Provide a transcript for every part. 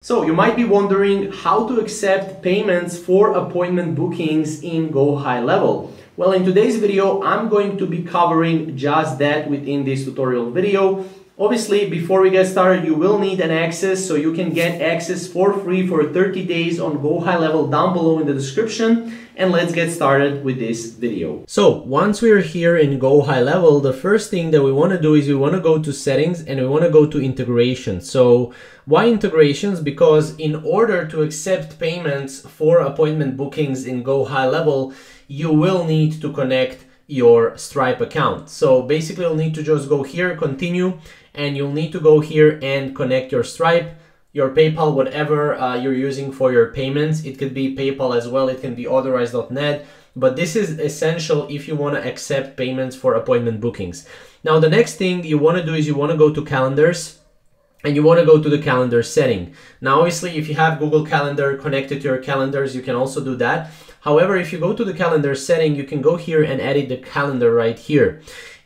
So you might be wondering how to accept payments for appointment bookings in GoHighLevel. Well, in today's video, I'm going to be covering just that within this tutorial video. Obviously, before we get started, you will need an access, so you can get access for free for 30 days on GoHighLevel down below in the description. And let's get started with this video. So once we're here in GoHighLevel, the first thing that we want to do is we want to go to settings and we want to go to integration. So why integrations? Because in order to accept payments for appointment bookings in GoHighLevel, you will need to connect your Stripe account. So basically you'll need to just go here, continue, and you'll need to go here and connect your Stripe, your PayPal, whatever you're using for your payments. It could be PayPal as well, it can be authorize.net, but this is essential if you want to accept payments for appointment bookings. Now the next thing you want to do is you want to go to calendars and you want to go to the calendar setting. Now obviously if you have Google Calendar connected to your calendars, you can also do that. However, if you go to the calendar setting, you can go here and edit the calendar right here.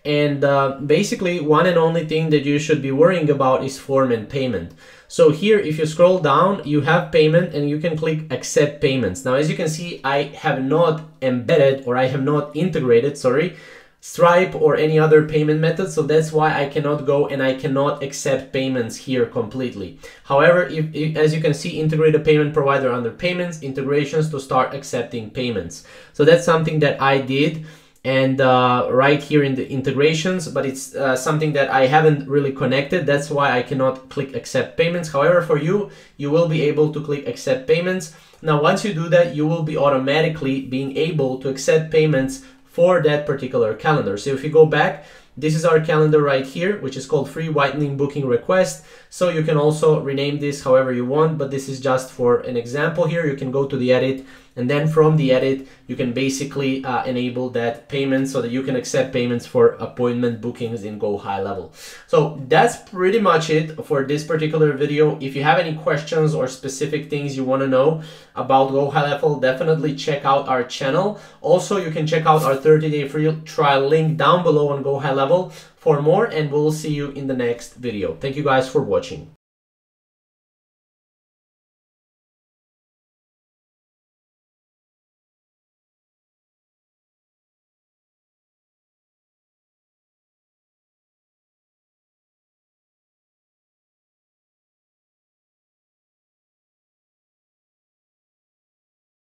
And basically one and only thing that you should be worrying about is form and payment. So here, if you scroll down, you have payment and you can click accept payments. Now, as you can see, I have not embedded, or I have not integrated, Stripe or any other payment method. So that's why I cannot go and I cannot accept payments here completely. However, if as you can see, integrate a payment provider under payments, integrations to start accepting payments. So that's something that I did. And right here in the integrations, but it's something that I haven't really connected. That's why I cannot click accept payments. However, for you, you will be able to click accept payments. Now, once you do that, you will be automatically being able to accept payments for that particular calendar. So if you go back, this is our calendar right here, which is called free whitening booking request. So you can also rename this however you want, but this is just for an example here. You can go to the edit, and then from the edit, you can basically enable that payment so that you can accept payments for appointment bookings in GoHighLevel. So that's pretty much it for this particular video. If you have any questions or specific things you want to know about GoHighLevel, definitely check out our channel. Also, you can check out our 30-day free trial link down below on GoHighLevel for more, and we'll see you in the next video. Thank you guys for watching.